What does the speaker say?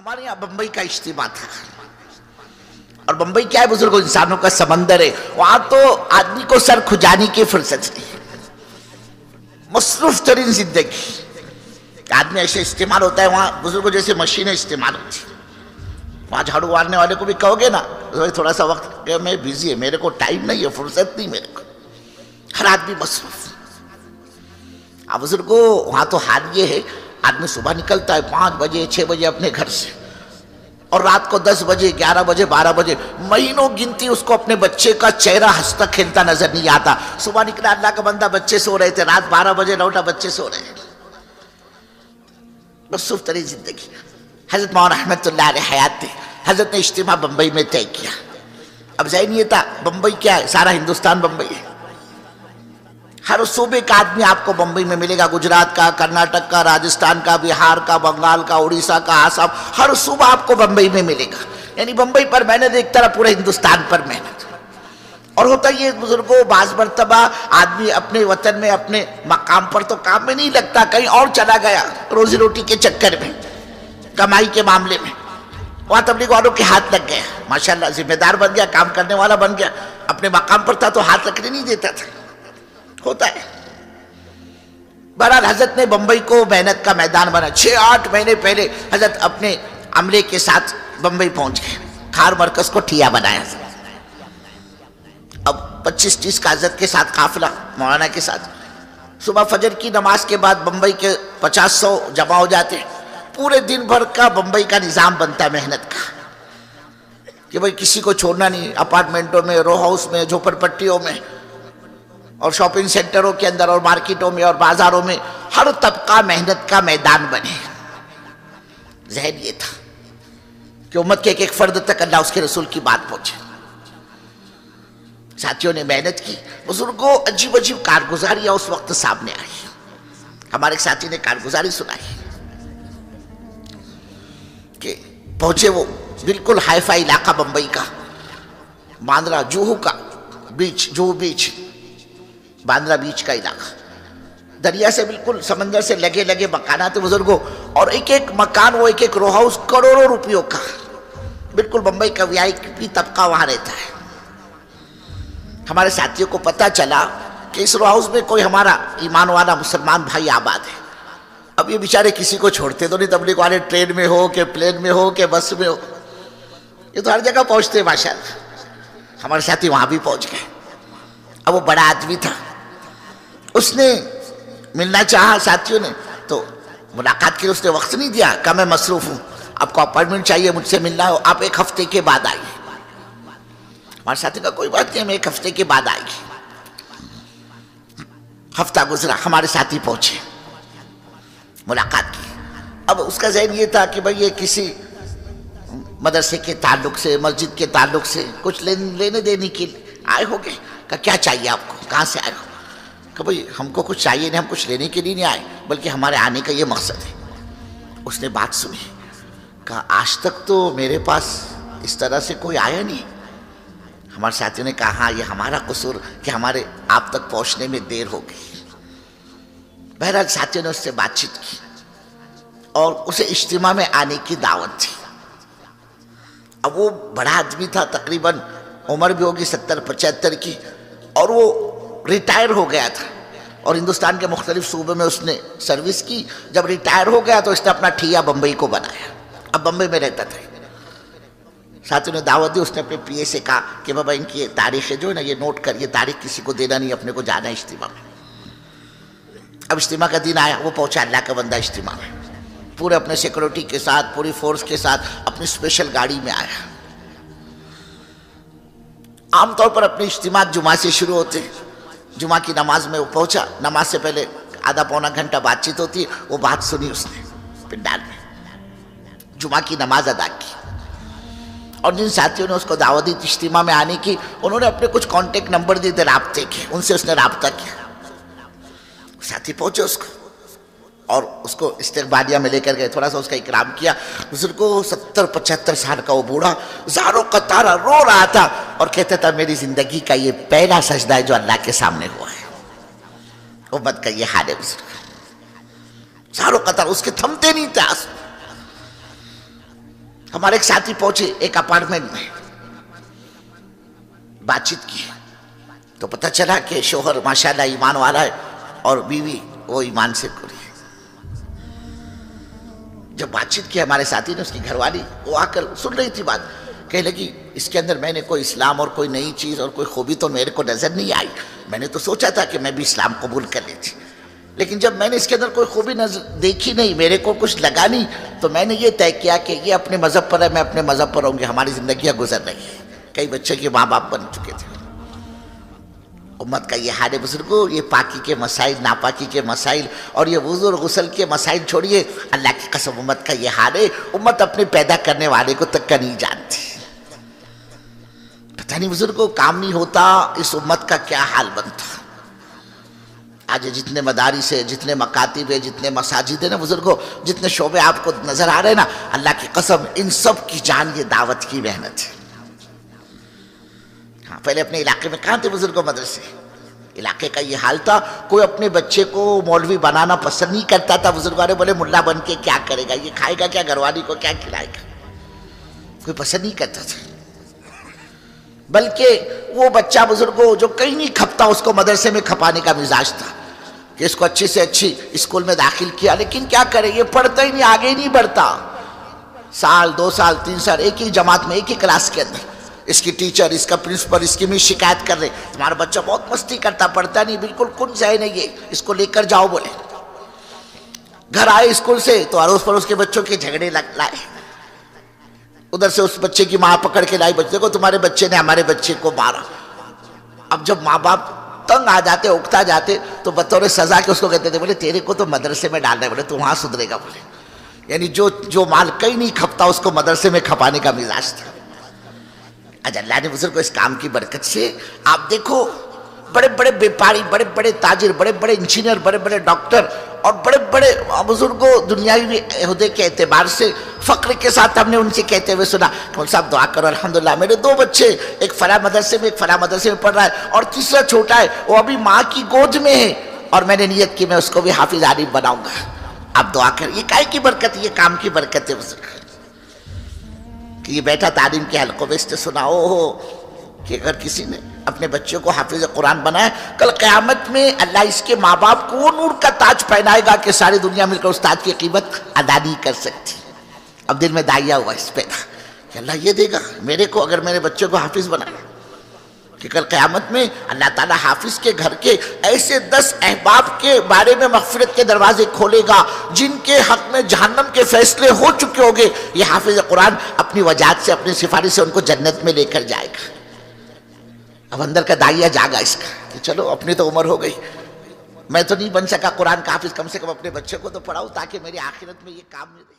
ہمارے یہاں بمبئی کا اجتماع تھا، اور بمبئی کیا ہے بزرگوں، انسانوں کا سمندر ہے، وہاں تو آدمی کو سر کھجانے کی فرصت نہیں، مصروف ترین زندگی آدمی ایسے استعمال ہوتا ہے وہاں بزرگوں جیسے مشینیں استعمال ہوتی ہیں۔ وہاں جھاڑو مارنے والے کو بھی کہو گے نا تھوڑا سا وقت کہ میں بزی ہے، میرے کو ٹائم نہیں ہے، فرصت نہیں میرے کو، ہر آدمی مصروف۔ اب بزرگوں وہاں تو حال یہ ہے، آدمی صبح نکلتا ہے 5 بجے 6 بجے اپنے گھر سے، اور رات کو 10 بجے 11 بجے 12 بجے مہینوں گنتی اس کو اپنے بچے کا چہرہ ہنستا کھیلتا نظر نہیں آتا۔ صبح نکلا اللہ کا بندہ بچے سو رہے تھے، رات 12 بجے لوٹا بچے سو رہے ہیں، مصروف ترین زندگی۔ حضرت مولانا رحمت اللہ علیہ حیات تھے، حضرت نے اجتماع بمبئی میں طے کیا۔ اب ذہن یہ تھا بمبئی کیا ہے، سارا ہندوستان بمبئی ہے، ہر صوبے کا آدمی آپ کو بمبئی میں ملے گا، گجرات کا، کرناٹک کا، راجستھان کا، بہار کا، بنگال کا، اڑیسہ کا، آسام، ہر صوبہ آپ کو بمبئی میں ملے گا۔ یعنی بمبئی پر محنت ایک طرح پورے ہندوستان پر محنت۔ اور ہوتا یہ بزرگوں بعض مرتبہ آدمی اپنے وطن میں اپنے مقام پر تو کام میں نہیں لگتا، کہیں اور چلا گیا روزی روٹی کے چکر میں، کمائی کے معاملے میں، وہاں تبلیغ والوں کے ہاتھ لگ گیا، ماشاءاللہ ذمہ دار بن گیا، کام کرنے والا بن گیا، اپنے مقام پر تھا تو ہاتھ رکھنے نہیں دیتا تھا، ہوتا ہے۔ بہرحال حضرت نے بمبئی کو محنت کا میدان بنا۔ 6-8 مہینے پہلے حضرت اپنے عملے کے ساتھ بمبئی پہنچ گئے، کھار مرکز کو ٹھیا بنایا۔ اب 25-30 کا حضرت کے ساتھ قافلہ مولانا کے ساتھ، صبح فجر کی نماز کے بعد بمبئی کے 50-100 جمع ہو جاتے ہیں، پورے دن بھر کا بمبئی کا نظام بنتا ہے محنت کا، کہ بھئی کسی کو چھوڑنا نہیں، اپارٹمنٹوں میں، رو ہاؤس میں، جھوپڑ پٹیوں میں، اور شاپنگ سینٹروں کے اندر، اور مارکیٹوں میں، اور بازاروں میں، ہر طبقہ محنت کا میدان بنے۔ ذہن یہ تھا کہ امت کے ایک ایک فرد تک اللہ اس کے رسول کی بات پہنچے۔ ساتھیوں نے محنت کی، بزرگوں عجیب عجیب کارگزاریاں اس وقت سامنے آئی۔ ہمارے ایک ساتھی نے کارگزاری سنائی کہ پہنچے وہ بالکل ہائی فائی علاقہ بمبئی کا، باندرا جوہو کا بیچ، جوہو بیچ، باندرا بیچ کا علاقہ، دریا سے بالکل سمندر سے لگے لگے مکانات بزرگوں، اور ایک ایک مکان، وہ ایک ایک رو ہاؤس کروڑوں روپیوں کا، بالکل بمبئی کا وی آئی پی طبقہ وہاں رہتا ہے۔ ہمارے ساتھیوں کو پتا چلا کہ اس رو ہاؤس میں کوئی ہمارا ایمان والا مسلمان بھائی آباد ہے۔ اب یہ بیچارے کسی کو چھوڑتے تو نہیں، تبلیغ والے ٹرین میں ہو کہ پلین میں ہو کہ بس میں ہو، یہ تو ہر جگہ پہنچتے ہیں ماشاءاللہ۔ ہمارے ساتھی وہاں بھی پہنچ گئے۔ اب وہ بڑا آدمی تھا، اس نے ملنا چاہا ساتھیوں نے، تو ملاقات کے لیے اس نے وقت نہیں دیا، کہا میں مصروف ہوں، آپ کو اپائنٹمنٹ چاہیے، مجھ سے ملنا ہو، آپ 1 ہفتے کے بعد آئیے۔ ہمارے ساتھی کا کوئی بات نہیں، ہم 1 ہفتے کے بعد آئیں گے۔ ہفتہ گزرا، ہمارے ساتھی پہنچے، ملاقات کی۔ اب اس کا ذہن یہ تھا کہ بھئی یہ کسی مدرسے کے تعلق سے، مسجد کے تعلق سے کچھ لینے دینے کے لیے آئے ہو گے۔ کہ کیا چاہیے آپ کو، کہاں سے آئے ہو؟ کہ بھئی ہم کو کچھ چاہیے نہیں، ہم کچھ لینے کے لیے نہیں آئے، بلکہ ہمارے آنے کا یہ مقصد ہے۔ اس نے بات سنی، کہا آج تک تو میرے پاس اس طرح سے کوئی آیا نہیں۔ ہمارے ساتھیوں نے کہا ہاں یہ ہمارا قصور کہ ہمارے آپ تک پہنچنے میں دیر ہو گئی۔ بہرحال ساتھیوں نے اس سے بات چیت کی، اور اسے اجتماع میں آنے کی دعوت تھی۔ اب وہ بڑا آدمی تھا، تقریباً عمر بھی ہوگی 70-75 کی، اور وہ ریٹائر ہو گیا تھا، اور ہندوستان کے مختلف صوبوں میں اس نے سروس کی۔ جب ریٹائر ہو گیا تو اس نے اپنا ٹھیا بمبئی کو بنایا، اب بمبئی میں رہتا تھا۔ ساتھیوں نے دعوت دی، اس نے اپنے پی اے سے کہا کہ بابا ان کی تاریخ جو ہے نا یہ نوٹ کریے، تاریخ کسی کو دینا نہیں، اپنے کو جانا ہے اجتماع میں۔ اب اجتماع کا دن آیا، وہ پہنچا اللہ کا بندہ اجتماع میں، پورے اپنے سیکورٹی کے ساتھ، پوری فورس کے ساتھ، اپنی اسپیشل گاڑی میں آیا۔ عام طور پر اپنے اجتماع جمعہ سے شروع ہوتے ہیں، جمعہ کی نماز میں وہ پہنچا، نماز سے پہلے آدھا پونا گھنٹہ بات چیت ہوتی ہے، وہ بات سنی اس نے پنڈال میں، جمعہ کی نماز ادا کی۔ اور جن ساتھیوں نے اس کو دعوت دی اجتماع میں آنے کی، انہوں نے اپنے کچھ کانٹیکٹ نمبر دیے تھے رابطے کے، ان سے اس نے رابطہ کیا۔ ساتھی پہنچے اس کو، اور اس کو استقبالیہ میں لے کر گئے، تھوڑا سا اس کا اکرام کیا۔ بزرگ کو 70-75 سال کا وہ بوڑھا زاروں قطارہ رو رہا تھا، اور کہتا تھا میری زندگی کا یہ پہلا سجدہ ہے جو اللہ کے سامنے ہوا ہے۔ امت کا یہ حال ہے بزرگ، زاروں قطار، اس کے تھمتے نہیں تھے آنسو۔ ہمارے ایک ساتھی پہنچے ایک اپارٹمنٹ میں، بات چیت کی تو پتہ چلا کہ شوہر ماشاءاللہ ایمان والا ہے اور بیوی وہ ایمان سے کوری ہے۔ جب بات چیت کی ہمارے ساتھی نے، اس کی گھر والی وہ آ کر سن رہی تھی بات، کہنے لگی اس کے اندر میں نے کوئی اسلام اور کوئی نئی چیز اور کوئی خوبی تو میرے کو نظر نہیں آئی، میں نے تو سوچا تھا کہ میں بھی اسلام قبول کر لیتی، لیکن جب میں نے اس کے اندر کوئی خوبی دیکھی نہیں، میرے کو کچھ لگا نہیں، تو میں نے یہ طے کیا کہ یہ اپنے مذہب پر ہے، میں اپنے مذہب پر ہوں گی، ہماری زندگیاں گزر رہی ہیں۔ کئی بچے کے ماں باپ بن چکے تھے۔ امت کا یہ حال ہے بزرگوں، یہ پاکی کے مسائل، ناپاکی کے مسائل اور یہ وضو اور غسل کے مسائل چھوڑیے، اللہ کی قسم امت کا یہ حال ہے، امت اپنے پیدا کرنے والے کو تک کا نہیں جانتی۔ پتہ نہیں بزرگوں کام نہیں ہوتا، اس امت کا کیا حال بنتا۔ آج جتنے مدارس ہے، جتنے مکاتب ہے، جتنے مساجد ہے نا بزرگوں، جتنے شعبے آپ کو نظر آ رہے ہیں نا، اللہ کی قسم ان سب کی جان یہ دعوت کی محنت ہے۔ پہلے اپنے علاقے میں کہاں تھے بزرگوں مدرسے؟ علاقے کا یہ حال تھا، کوئی اپنے بچے کو مولوی بنانا پسند نہیں کرتا تھا۔ بزرگوارے بولے ملا بن کے کیا کرے گا، یہ کھائے گا کیا، گھر والی کو کیا کھلائے گا، کوئی پسند نہیں کرتا تھا۔ بلکہ وہ بچہ بزرگوں جو کہیں نہیں کھپتا، اس کو مدرسے میں کھپانے کا مزاج تھا کہ اس کو اچھی سے اچھی اسکول میں داخل کیا، لیکن کیا کرے، یہ پڑھتا ہی نہیں، آگے ہی نہیں بڑھتا۔ سال 2 سال 3 سال ایک ہی جماعت میں، ایک ہی کلاس کے اندر، اس کی ٹیچر، اس کا پرنسپل، اس کی میں شکایت کر رہے، تمہارا بچہ بہت مستی کرتا، پڑھتا نہیں، بالکل کن سے نہیں، یہ اس کو لے کر جاؤ بولے۔ گھر آئے اسکول سے تو اڑوس پڑوس کے بچوں کے جھگڑے لائے، ادھر سے اس بچے کی ماں پکڑ کے لائی، بچے کو تمہارے بچے نے ہمارے بچے کو مارا۔ اب جب ماں باپ تنگ آ جاتے، اکتا جاتے، تو بطور سزا کے اس کو کہتے تھے، بولے تیرے کو تو مدرسے میں ڈالنا ہے، بولے تو وہاں سدھرے گا، بولے یعنی جو مال کہیں نہیں کھپتا اس کو مدرسے میں کھپانے کا مزاج تھا۔ آج اللہ نے بزرگ کو اس کام کی برکت سے آپ دیکھو، بڑے بڑے بیپاری، بڑے بڑے تاجر، بڑے بڑے انجینئر، بڑے بڑے ڈاکٹر اور بڑے بڑے بزرگوں دنیاوی عہدے کے اعتبار سے فخر کے ساتھ ہم نے ان سے کہتے ہوئے سنا کہ مول صاحب دعا کرو، الحمدللہ میرے 2 بچے، ایک فلاں مدرسے میں، ایک فلاں مدرسے میں پڑھ رہا ہے، اور تیسرا چھوٹا ہے وہ ابھی ماں کی گود میں ہے، اور میں نے نیت کی میں اس کو بھی حافظ عالم بناؤں گا۔ آپ دعا کریں، یہ کائے کی برکت، یہ کام کی برکت ہے بزرگ، کہ یہ بیٹا تعلیم کے حلقوں میں اس نے سنا ہو کہ اگر کسی نے اپنے بچوں کو حافظ قرآن بنایا، کل قیامت میں اللہ اس کے ماں باپ کو وہ نور کا تاج پہنائے گا کہ ساری دنیا مل کر اس تاج کی قیمت ادا نہیں کر سکتی۔ اب دل میں داعیہ ہوا اس پہ تھا کہ اللہ یہ دے گا میرے کو اگر میرے بچوں کو حافظ بنایا، کہ کل قیامت میں اللہ تعالیٰ حافظ کے گھر کے ایسے 10 احباب کے بارے میں مغفرت کے دروازے کھولے گا جن کے حق میں جہنم کے فیصلے ہو چکے ہوگے، یہ حافظ قرآن اپنی وجاہت سے، اپنی سفارش سے ان کو جنت میں لے کر جائے گا۔ اب اندر کا داعیہ جاگا اس کا کہ چلو اپنی تو عمر ہو گئی، میں تو نہیں بن سکا قرآن کا حافظ، کم سے کم اپنے بچے کو تو پڑھاؤں تاکہ میری آخرت میں یہ کام ملے۔